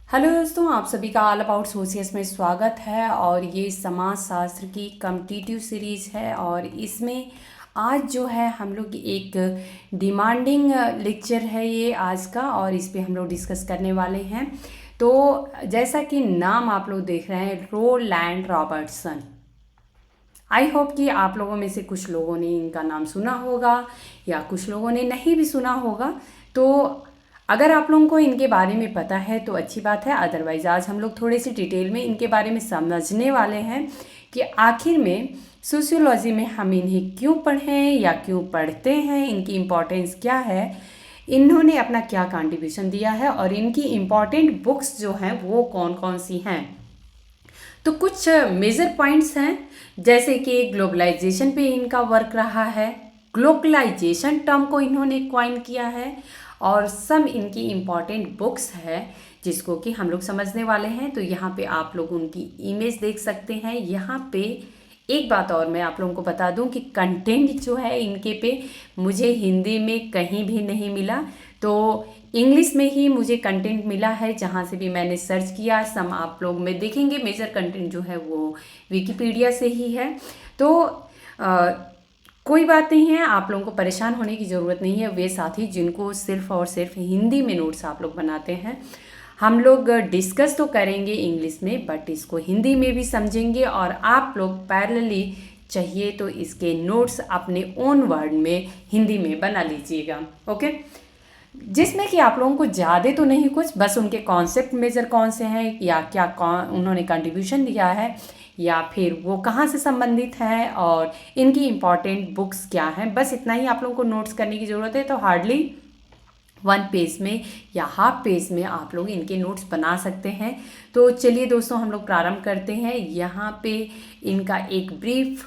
Hello दोस्तों, आप सभी का ऑल अबाउट सोशियस में स्वागत है। और ये समाज शास्त्र की कम्पिटिटिव सीरीज़ है और इसमें आज जो है हम लोग एक डिमांडिंग लेक्चर है ये आज का, और इस पे हम लोग डिस्कस करने वाले हैं। तो जैसा कि नाम आप लोग देख रहे हैं, रोलैंड रॉबर्टसन। आई होप कि आप लोगों में से कुछ लोगों ने इनका नाम सुना होगा या कुछ लोगों ने नहीं भी सुना होगा। तो अगर आप लोगों को इनके बारे में पता है तो अच्छी बात है, अदरवाइज आज हम लोग थोड़े से डिटेल में इनके बारे में समझने वाले हैं कि आखिर में सोशियोलॉजी में हम इन्हें क्यों पढ़ें या क्यों पढ़ते हैं, इनकी इम्पोर्टेंस क्या है, इन्होंने अपना क्या कंट्रीब्यूशन दिया है और इनकी इम्पॉर्टेंट बुक्स जो हैं वो कौन कौन सी हैं। तो कुछ मेजर पॉइंट्स हैं, जैसे कि ग्लोबलाइजेशन पे इनका वर्क रहा है, ग्लोबलाइजेशन टर्म को इन्होंने कॉइन किया है, और सम इनकी इम्पॉर्टेंट बुक्स है जिसको कि हम लोग समझने वाले हैं। तो यहाँ पे आप लोग उनकी इमेज देख सकते हैं। यहाँ पे एक बात और मैं आप लोगों को बता दूं कि कंटेंट जो है इनके पे मुझे हिंदी में कहीं भी नहीं मिला, तो इंग्लिश में ही मुझे कंटेंट मिला है। जहाँ से भी मैंने सर्च किया, सम आप लोग में देखेंगे मेजर कंटेंट जो है वो विकिपीडिया से ही है। तो कोई बात नहीं है, आप लोगों को परेशान होने की ज़रूरत नहीं है। वे साथी जिनको सिर्फ और सिर्फ हिंदी में नोट्स आप लोग बनाते हैं, हम लोग डिस्कस तो करेंगे इंग्लिश में, बट इसको हिंदी में भी समझेंगे और आप लोग पैरेलली चाहिए तो इसके नोट्स अपने ओन वर्ड में हिंदी में बना लीजिएगा। ओके, जिसमें कि आप लोगों को ज़्यादा तो नहीं कुछ, बस उनके कॉन्सेप्ट मेजर कौन से हैं या क्या कौन उन्होंने कंट्रीब्यूशन दिया है या फिर वो कहाँ से संबंधित हैं और इनकी इम्पॉर्टेंट बुक्स क्या हैं, बस इतना ही आप लोगों को नोट्स करने की ज़रूरत है। तो हार्डली 1 पेज में या हाफ पेज में आप लोग इनके नोट्स बना सकते हैं। तो चलिए दोस्तों, हम लोग प्रारंभ करते हैं। यहाँ पे इनका एक ब्रीफ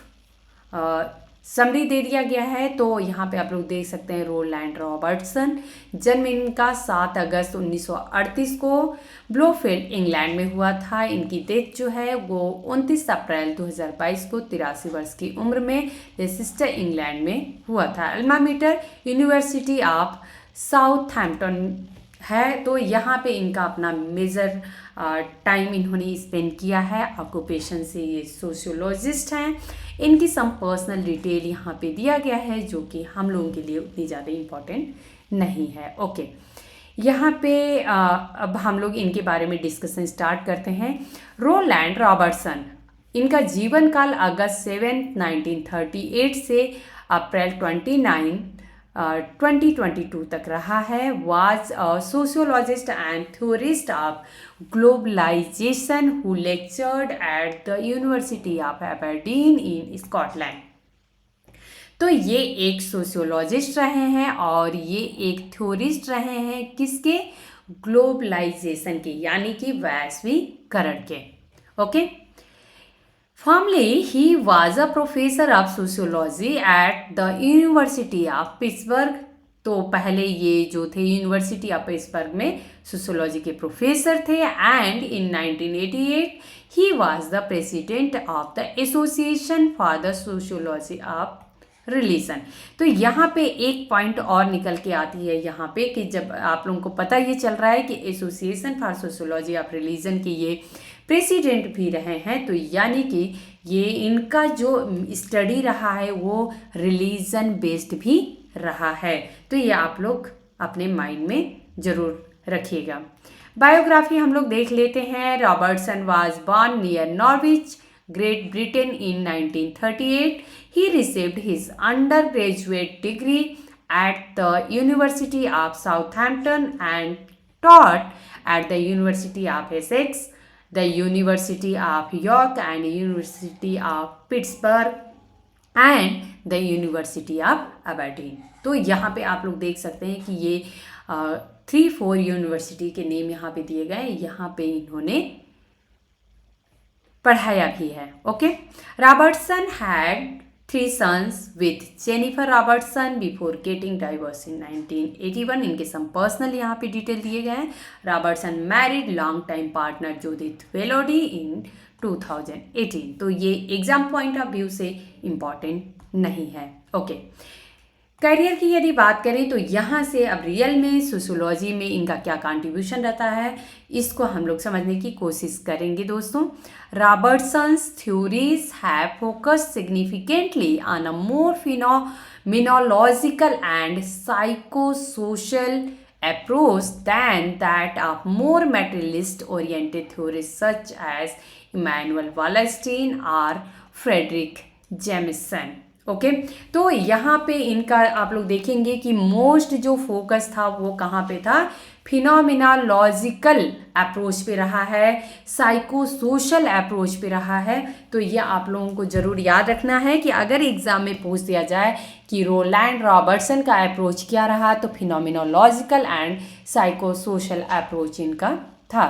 समरी दे दिया गया है। तो यहाँ पे आप लोग देख सकते हैं, रोलैंड रॉबर्टसन, जन्म इनका 7 अगस्त 1938 को ब्लोफील्ड इंग्लैंड में हुआ था। इनकी डेथ जो है वो 29 अप्रैल 2022 को 83 वर्ष की उम्र में लेसिस्टर इंग्लैंड में हुआ था। Alma matter university of Southampton है। तो यहाँ पे इनका अपना मेजर टाइम इन्होंने स्पेंड किया है। ऑक्यूपेशन से ये सोशियोलॉजिस्ट हैं। इनकी सम पर्सनल डिटेल यहाँ पे दिया गया है जो कि हम लोगों के लिए उतनी ज़्यादा इम्पोर्टेंट नहीं है। ओके, यहाँ पे अब हम लोग इनके बारे में डिस्कशन स्टार्ट करते हैं। रोलैंड रॉबर्टसन, इनका जीवन काल अगस्त 7 1938 से अप्रैल 29 2022 तक रहा है। Was a sociologist and theorist of globalisation who lectured at the university of Aberdeen in Scotland. तो ये एक सोशियोलॉजिस्ट रहे हैं और ये एक थ्योरिस्ट रहे हैं किसके? ग्लोबलाइजेशन के, यानी कि वैश्वीकरण के। Okay, Formerly, he was a professor of sociology at the University of Pittsburgh। तो पहले ये जो थे यूनिवर्सिटी ऑफ पिट्सबर्ग में सोशियोलॉजी के प्रोफेसर थे। And in 1988 he was the president of the association for the sociology of religion. तो यहाँ पे एक पॉइंट और निकल के आती है यहाँ पे कि जब आप लोगों को पता ये चल रहा है कि association for sociology of religion के ये प्रेसिडेंट भी रहे हैं, तो यानी कि ये इनका जो स्टडी रहा है वो रिलीजन बेस्ड भी रहा है। तो ये आप लोग अपने माइंड में ज़रूर रखिएगा। बायोग्राफी हम लोग देख लेते हैं। Robertson was born near Norwich, Great Britain in 1938. He received his undergraduate degree at the University of Southampton and taught at the University of Essex, the University of York and University of Pittsburgh and the University of Aberdeen। तो यहाँ पे आप लोग देख सकते हैं कि ये 3-4 यूनिवर्सिटी के नेम यहाँ पे दिए गए। यहाँ पे इन्होंने पढ़ाया भी है। Okay, Robertson had 3 sons with Jennifer Robertson before getting divorce in 1981। इनके सम पर्सनल यहाँ पे डिटेल दिए गए हैं। Robertson married long time partner Judith Vellody in 2018। तो ये एग्जाम पॉइंट ऑफ व्यू से इम्पॉर्टेंट नहीं है। ओके, करियर की यदि बात करें तो यहाँ से अब रियल में सोशियोलॉजी में इनका क्या कंट्रीब्यूशन रहता है, इसको हम लोग समझने की कोशिश करेंगे दोस्तों। Robertson's theories have focused significantly on a more phenomenological and psychosocial approach than that of more materialist oriented theories such as Immanuel Wallerstein or Frederick Jameson। Okay तो यहाँ पे इनका आप लोग देखेंगे कि मोस्ट जो फोकस था वो कहाँ पे था, फिनोमिनोलॉजिकल अप्रोच पे रहा है, साइको सोशल अप्रोच पे रहा है। तो ये आप लोगों को ज़रूर याद रखना है कि अगर एग्जाम में पूछ दिया जाए कि रोलैंड रॉबर्टसन का अप्रोच क्या रहा, तो phenomenological and psycho social approach इनका था।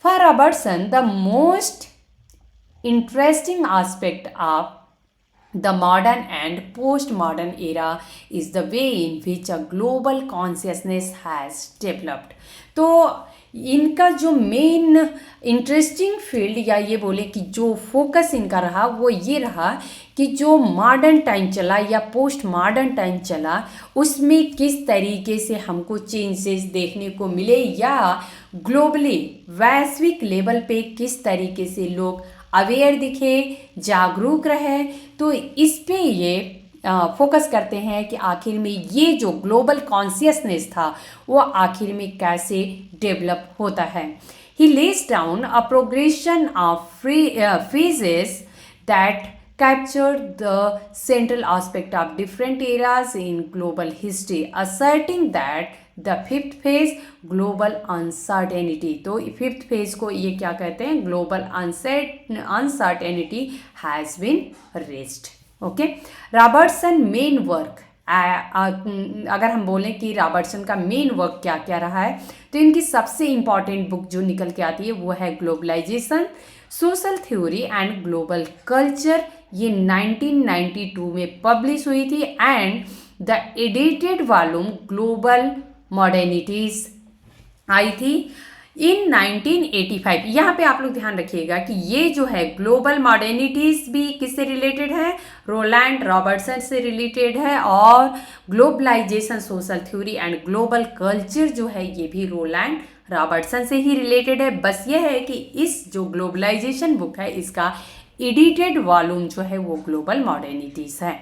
For Robertson the most interesting aspect of the modern and post-modern era is the way in which a global consciousness has developed। तो इनका जो मेन इंटरेस्टिंग फील्ड या ये बोले कि जो फोकस इनका रहा वो ये रहा कि जो मॉडर्न टाइम चला या पोस्ट मॉडर्न टाइम चला उसमें किस तरीके से हमको चेंजेस देखने को मिले, या ग्लोबली वैश्विक लेवल पे किस तरीके से लोग अवेयर दिखे, जागरूक रहे। तो इस पे ये फोकस करते हैं कि आखिर में ये जो ग्लोबल कॉन्शियसनेस था वो आखिर में कैसे डेवलप होता है। He lays down a progression of phases that captured the central aspect of different eras in global history, asserting that the fifth phase global uncertainty। तो फिफ्थ फेज को ये क्या कहते हैं, global uncertainty has been reached। Okay Robertson main work, अगर हम बोलें कि रॉबर्टसन का मेन वर्क क्या क्या रहा है, तो इनकी सबसे इंपॉर्टेंट बुक जो निकल के आती है वो है globalisation, social theory and global culture. ये 1992 में पब्लिश हुई थी and the edited volume global modernities आई थी इन 1985। यहाँ पे आप लोग ध्यान रखिएगा कि ये जो है ग्लोबल मॉडर्निटीज भी किससे रिलेटेड है, रोलैंड रॉबर्टसन से रिलेटेड है, और globalisation social theory and global culture जो है ये भी रोलैंड रॉबर्टसन से ही रिलेटेड है। बस ये है कि इस जो ग्लोबलाइजेशन बुक है इसका एडिटेड वॉल्यूम जो है वो ग्लोबल मॉडर्निटीज है।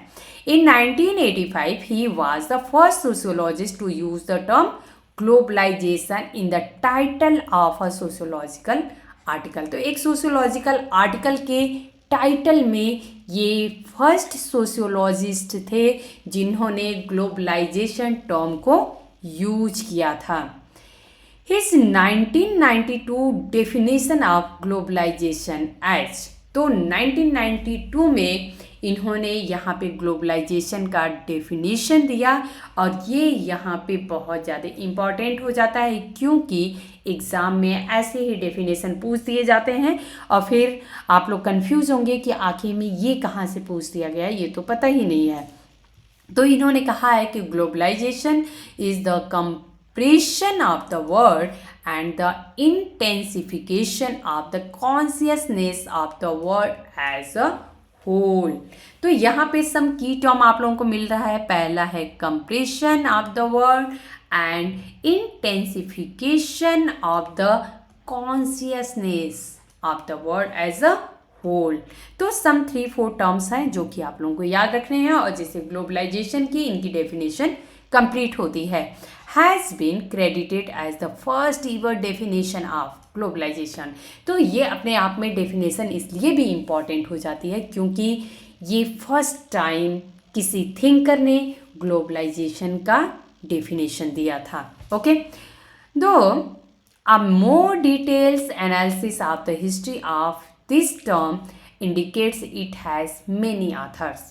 In 1985 he was the first sociologist to use the term globalisation in the title of a sociological article. तो एक सोशियोलॉजिकल आर्टिकल के टाइटल में ये फर्स्ट सोशियोलॉजिस्ट थे जिन्होंने ग्लोबलाइजेशन टर्म को यूज किया था। His 1992 definition of globalisation as, तो 1992 में इन्होंने यहाँ पे ग्लोबलाइजेशन का डेफिनेशन दिया, और ये यहाँ पे बहुत ज़्यादा इम्पॉर्टेंट हो जाता है क्योंकि एग्ज़ाम में ऐसे ही डेफिनेशन पूछ दिए जाते हैं और फिर आप लोग कंफ्यूज होंगे कि आखिर में ये कहाँ से पूछ दिया गया, ये तो पता ही नहीं है। तो इन्होंने कहा है कि globalisation is the compression of the world and the intensification of the consciousness of the world as a whole। तो यहाँ पे सम की टर्म आप लोगों को मिल रहा है। पहला है compression of the world and intensification of the consciousness of the world as a whole। तो सम 3-4 टर्म्स हैं जो कि आप लोगों को याद रखने हैं और जिससे ग्लोबलाइजेशन की इनकी डेफिनेशन कंप्लीट होती है। Has been credited as the first ever definition of globalisation. तो ये अपने आप में डेफिनेशन इसलिए भी इम्पॉर्टेंट हो जाती है क्योंकि ये फर्स्ट टाइम किसी थिंकर ने ग्लोबलाइजेशन का डेफिनेशन दिया था। Okay though a more details analysis of the history of this term indicates it has many authors।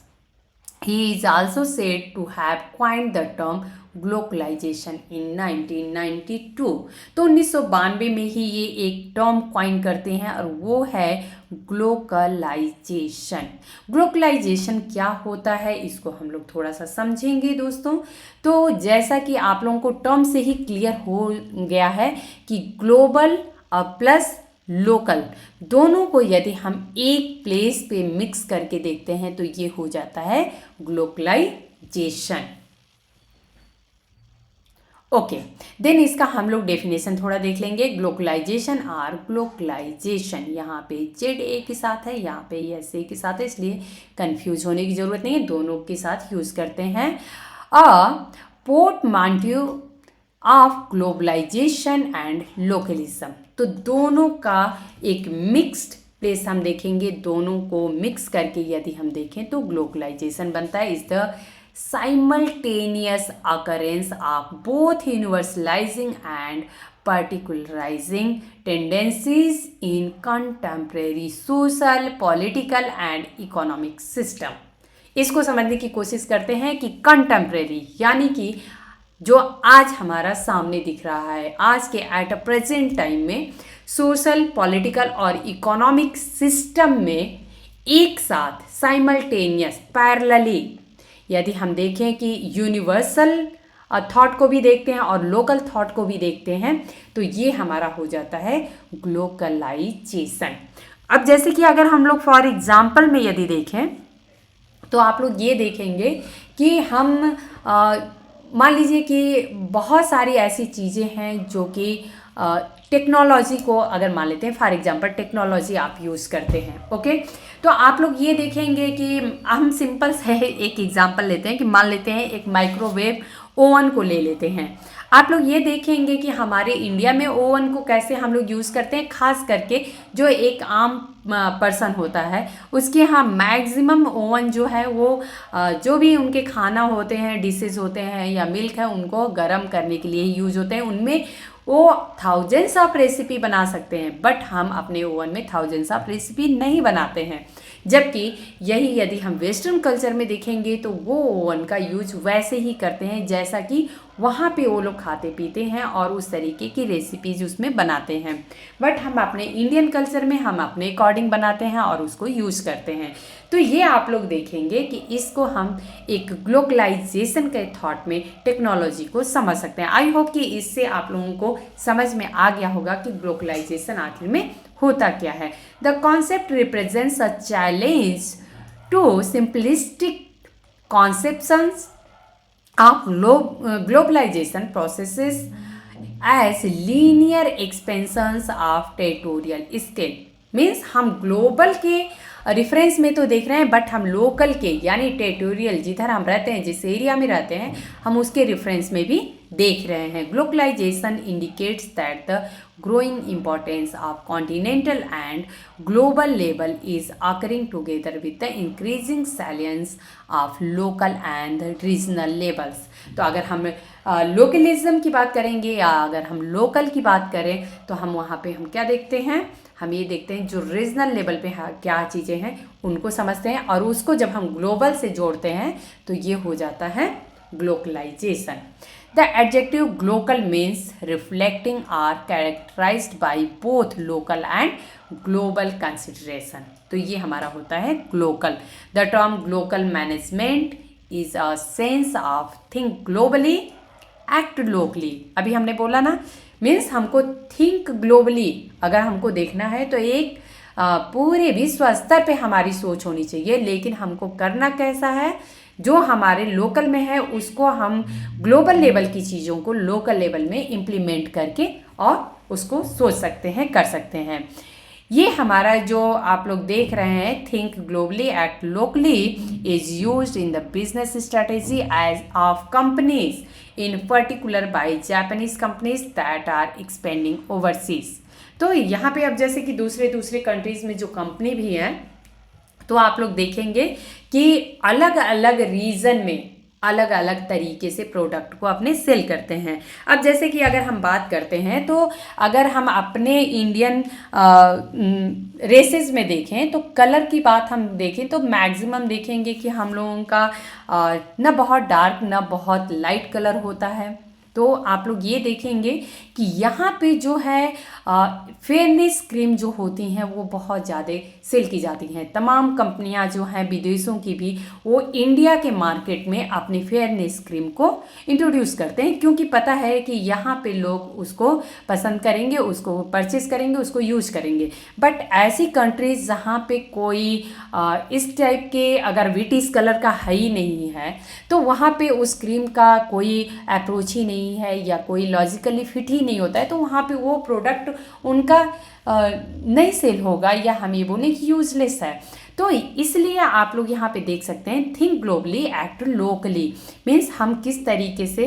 He is also said to have coined the term globalisation in 1992। तो 1992 में ही ये एक term coin करते हैं और वो है ग्लोबलाइजेशन। ग्लोबलाइजेशन क्या होता है इसको हम लोग थोड़ा सा समझेंगे दोस्तों। तो जैसा कि आप लोगों को टर्म से ही क्लियर हो गया है कि ग्लोबल प्लस लोकल दोनों को यदि हम एक प्लेस पे मिक्स करके देखते हैं तो ये हो जाता है ग्लोबलाइजेशन। ओके, देन इसका हम लोग डेफिनेशन थोड़ा देख लेंगे। ग्लोबलाइजेशन आर ग्लोबलाइजेशन, यहाँ पे जेड ए के साथ है, यहाँ पे एस ए के साथ है, इसलिए कंफ्यूज होने की ज़रूरत नहीं है, दोनों के साथ यूज़ करते हैं। अ पोर्टमांट्यू ऑफ ग्लोबलाइजेशन एंड लोकलिज्म, तो दोनों का एक मिक्स्ड प्लेस हम देखेंगे, दोनों को मिक्स करके यदि हम देखें तो ग्लोबलाइजेशन बनता है। Is the simultaneous occurrence of both universalizing and particularizing tendencies in contemporary social, political and economic system। इसको समझने की कोशिश करते हैं कि कंटेम्प्रेरी यानी कि जो आज हमारा सामने दिख रहा है, आज के एट अ प्रेजेंट टाइम में सोशल, पॉलिटिकल और इकोनॉमिक सिस्टम में एक साथ साइमल्टेनियस, पैरेलली यदि हम देखें कि यूनिवर्सल थॉट को भी देखते हैं और लोकल थॉट को भी देखते हैं, तो ये हमारा हो जाता है ग्लोबलाइजेशन। अब जैसे कि अगर हम लोग फॉर एग्जांपल में यदि देखें तो आप लोग ये देखेंगे कि हम मान लीजिए कि बहुत सारी ऐसी चीज़ें हैं जो कि टेक्नोलॉजी को अगर मान लेते हैं, फॉर एग्जांपल टेक्नोलॉजी आप यूज़ करते हैं, ओके, तो आप लोग ये देखेंगे कि हम सिंपल से एक एग्जांपल लेते हैं कि मान लेते हैं एक माइक्रोवेव ओवन को ले लेते हैं। आप लोग ये देखेंगे कि हमारे इंडिया में ओवन को कैसे हम लोग यूज़ करते हैं, खास करके जो एक आम पर्सन होता है उसके यहाँ मैक्सिमम ओवन जो है वो जो भी उनके खाना होते हैं, डिशेज होते हैं या मिल्क है, उनको गर्म करने के लिए यूज होते हैं। उनमें वो थाउजेंड्स ऑफ रेसिपी बना सकते हैं, बट हम अपने ओवन में थाउजेंड्स ऑफ रेसिपी नहीं बनाते हैं। जबकि यही यदि हम वेस्टर्न कल्चर में देखेंगे तो वो ओवन का यूज वैसे ही करते हैं जैसा कि वहाँ पे वो लोग खाते पीते हैं और उस तरीके की रेसिपीज उसमें बनाते हैं। बट हम अपने इंडियन कल्चर में हम अपने अकॉर्डिंग बनाते हैं और उसको यूज़ करते हैं। तो ये आप लोग देखेंगे कि इसको हम एक ग्लोबलाइजेशन के थॉट में टेक्नोलॉजी को समझ सकते हैं। आई होप कि इससे आप लोगों को समझ में आ गया होगा कि ग्लोबलाइजेशन आखिर में होता क्या है। The concept represents a challenge to simplistic conceptions of globalization processes as linear expansions of territorial scale। Means हम ग्लोबल के रेफरेंस में तो देख रहे हैं, बट हम लोकल के यानी टेरिटोरियल जिधर हम रहते हैं, जिस एरिया में रहते हैं, हम उसके रेफरेंस में भी देख रहे हैं। Globalisation indicates that the growing importance of continental and global level is occurring together with the increasing salience of local and regional levels। तो अगर हम लोकलिज्म की बात करेंगे या अगर हम लोकल की बात करें तो हम वहाँ पे हम क्या देखते हैं, हम ये देखते हैं जो रीजनल लेवल पे क्या चीज़ें हैं उनको समझते हैं, और उसको जब हम ग्लोबल से जोड़ते हैं तो ये हो जाता है globalisation. The adjective global means reflecting are characterized by both local and global consideration। तो ये हमारा होता है global। The term global management is a sense of think globally, act locally। अभी हमने बोला ना, मीन्स हमको think globally अगर हमको देखना है तो एक पूरे विश्व स्तर पे हमारी सोच होनी चाहिए, लेकिन हमको करना कैसा है, जो हमारे लोकल में है उसको हम ग्लोबल लेवल की चीज़ों को लोकल लेवल में इम्प्लीमेंट करके और उसको सोच सकते हैं, कर सकते हैं। ये हमारा जो आप लोग देख रहे हैं think globally act locally is used in the business strategies of companies in particular by Japanese companies that are expanding overseas. तो यहाँ पे अब जैसे कि दूसरे कंट्रीज़ में जो कंपनी भी हैं, तो आप लोग देखेंगे कि अलग अलग रीजन में अलग अलग तरीके से प्रोडक्ट को अपने सेल करते हैं। अब जैसे कि अगर हम बात करते हैं तो अगर हम अपने इंडियन रेसेस में देखें तो कलर की बात हम देखें तो मैक्सिमम देखेंगे कि हम लोगों का ना बहुत डार्क ना बहुत लाइट कलर होता है। तो आप लोग ये देखेंगे कि यहाँ पे जो है फेयरनेस क्रीम जो होती हैं वो बहुत ज़्यादा सेल की जाती हैं। तमाम कंपनियां जो हैं विदेशों की भी, वो इंडिया के मार्केट में अपनी फेयरनेस क्रीम को इंट्रोड्यूस करते हैं, क्योंकि पता है कि यहाँ पे लोग उसको पसंद करेंगे, उसको परचेस करेंगे, उसको यूज करेंगे। बट ऐसी कंट्रीज जहाँ पे कोई इस टाइप के अगर विटिस कलर का है ही नहीं है, तो वहाँ पे उस क्रीम का कोई अप्रोच ही नहीं है या कोई लॉजिकली फिट ही नहीं होता है, तो वहाँ पे वो प्रोडक्ट उनका नहीं सेल होगा, या हम ये बोलें कि यूजलेस है। तो इसलिए आप लोग यहाँ पे देख सकते हैं, think globally act locally, means हम किस तरीके से,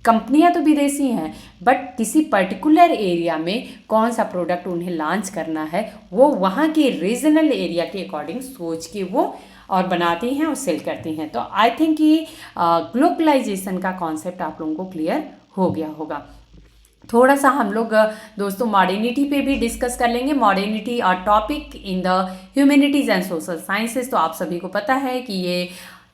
कंपनियां तो विदेशी हैं बट किसी पर्टिकुलर एरिया में कौन सा प्रोडक्ट उन्हें लॉन्च करना है वो वहाँ के रीजनल एरिया के अकॉर्डिंग सोच के वो और बनाती हैं और सेल करती हैं। तो आई थिंक कि ग्लोबलाइजेशन का कॉन्सेप्ट आप लोगों को क्लियर हो गया होगा। थोड़ा सा हम लोग दोस्तों मॉडर्निटी पे भी डिस्कस कर लेंगे। मॉडर्निटी और topic in the humanities and social sciences. तो आप सभी को पता है कि ये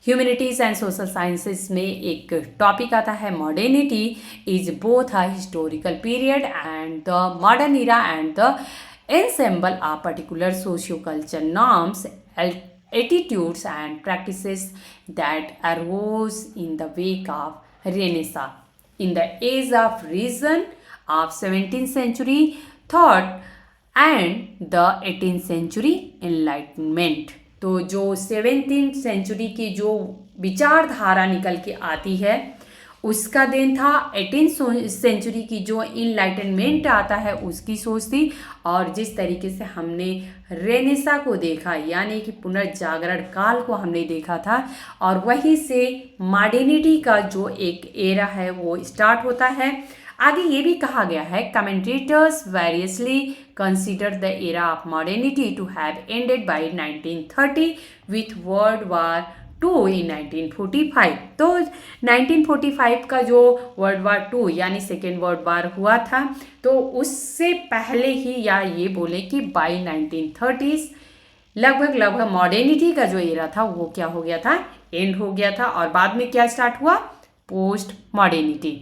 ह्यूमैनिटीज़ एंड सोशल साइंसेज में एक टॉपिक आता है। Modernity is both a historical period and the modern era and the ensemble of particular socio-cultural norms, attitudes and practices that arose in the wake of Renaissance. In the age of reason of 17th century thought and the 18th century enlightenment. तो जो 17th century की जो विचारधारा निकल के आती है उसका देन था। 18th सेंचुरी की जो इनलाइटनमेंट आता है उसकी सोच थी। और जिस तरीके से हमने रेनेसा को देखा, यानी कि पुनर्जागरण काल को हमने देखा था, और वहीं से मॉडर्निटी का जो एक एरा है वो स्टार्ट होता है। आगे ये भी कहा गया है, commentators variously consider the era of modernity to have ended by 1930 with world war two in 1945। तो 1945 का जो वर्ल्ड वार टू यानी सेकेंड वर्ल्ड वार हुआ था, तो उससे पहले ही, या ये बोले कि बाय 1930s लगभग मॉडर्निटी का जो एरा था वो क्या हो गया था, एंड हो गया था। और बाद में क्या स्टार्ट हुआ, post modernity.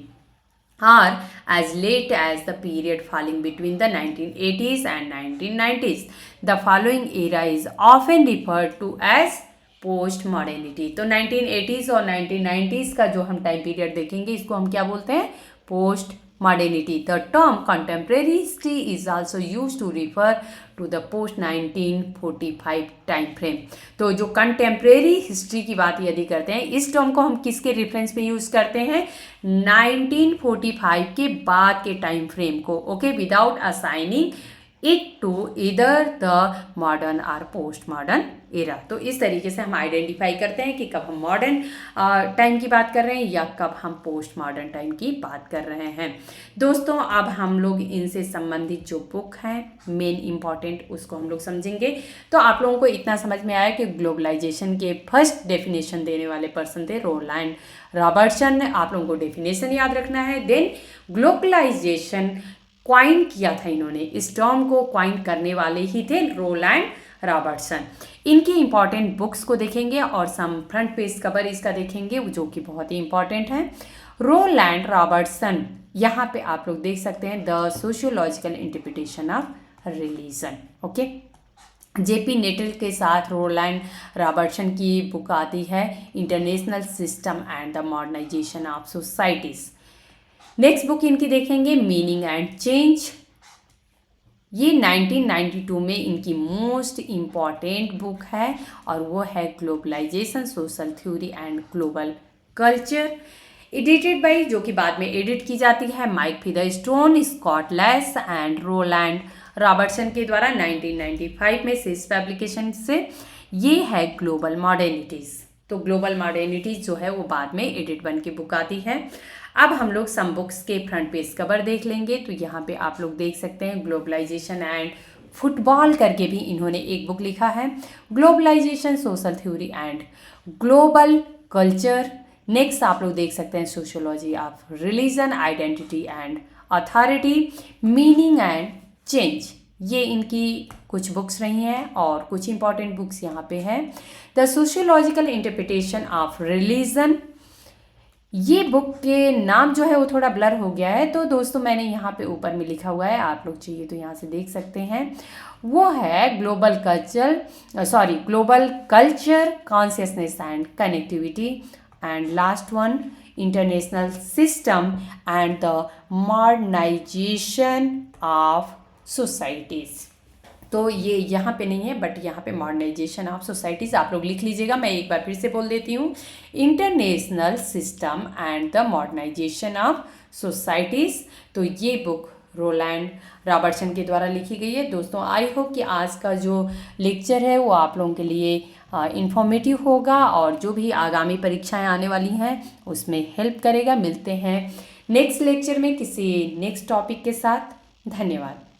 Or as late as the period falling between the 1980s and 1990s. The following era is often referred to as post modernity. तो 1980s और 1990s का जो हम टाइम पीरियड देखेंगे इसको हम क्या बोलते हैं, post modernity. The term contemporary history is also use to refer to the post 1945 time frame. तो जो कंटेम्प्रेरी हिस्ट्री की बात यदि करते हैं, इस टर्म को हम किसके रेफरेंस में यूज करते हैं, 1945 के बाद के टाइम फ्रेम को, okay, without assigning it to either the modern or post modern era. तो इस तरीके से हम आइडेंटिफाई करते हैं कि कब हम मॉडर्न टाइम की बात कर रहे हैं या कब हम पोस्ट मॉडर्न टाइम की बात कर रहे हैं। दोस्तों अब हम लोग इनसे संबंधित जो बुक हैं मेन इम्पॉर्टेंट उसको हम लोग समझेंगे। तो आप लोगों को इतना समझ में आया कि ग्लोबलाइजेशन के फर्स्ट डेफिनेशन देने वाले पर्सन थे रोलैंड रॉबर्टसन। आप लोगों को डेफिनेशन याद रखना है। देन ग्लोबलाइजेशन क्वाइन किया था इन्होंने, इस टर्म को क्वाइन करने वाले ही थे रोलैंड रॉबर्टसन। इनकी इंपॉर्टेंट बुक्स को देखेंगे और सम फ्रंट पेज कवर इसका देखेंगे जो कि बहुत ही इंपॉर्टेंट है। रोलैंड रॉबर्टसन, यहाँ पे आप लोग देख सकते हैं the sociological interpretation of religion, okay. JP Nettl के साथ रोलैंड रॉबर्टसन की बुक आती है international system and the modernisation of societies. Next book इनकी देखेंगे मीनिंग एंड चेंज। ये 1992 में इनकी मोस्ट इम्पॉर्टेंट बुक है और वो है globalisation social theory and global culture, edited by, जो कि बाद में एडिट की जाती है, Mike Featherstone, Scott Lash and Roland Robertson के द्वारा 1995 में से इस पब्लिकेशन से। ये है ग्लोबल मॉडर्निटीज़। तो ग्लोबल मॉडर्निटीज़ जो है वो बाद में एडिट बन के बुक आती है। अब हम लोग सम बुक्स के फ्रंट पेज कवर देख लेंगे। तो यहाँ पे आप लोग देख सकते हैं ग्लोबलाइजेशन एंड फुटबॉल करके भी इन्होंने एक बुक लिखा है, globalisation social theory and global culture. Next आप लोग देख सकते हैं sociology of religion, identity and authority, meaning and change. ये इनकी कुछ बुक्स रही हैं और कुछ इंपॉर्टेंट बुक्स यहाँ पे हैं। The sociological interpretation of religion, ये बुक के नाम जो है वो थोड़ा ब्लर हो गया है, तो दोस्तों मैंने यहाँ पे ऊपर में लिखा हुआ है, आप लोग चाहिए तो यहाँ से देख सकते हैं। वो है global culture consciousness and connectivity, and last one international system and the modernisation of societies. तो ये यहाँ पे नहीं है, बट यहाँ पे मॉडर्नाइजेशन ऑफ सोसाइटीज़ आप लोग लिख लीजिएगा। मैं एक बार फिर से बोल देती हूँ, international system and the modernisation of societies. तो ये बुक रोलैंड रॉबर्टसन के द्वारा लिखी गई है। दोस्तों आई होप कि आज का जो लेक्चर है वो आप लोगों के लिए इंफॉर्मेटिव होगा और जो भी आगामी परीक्षाएं आने वाली हैं उसमें हेल्प करेगा। मिलते हैं नेक्स्ट लेक्चर में किसी नेक्स्ट टॉपिक के साथ। धन्यवाद।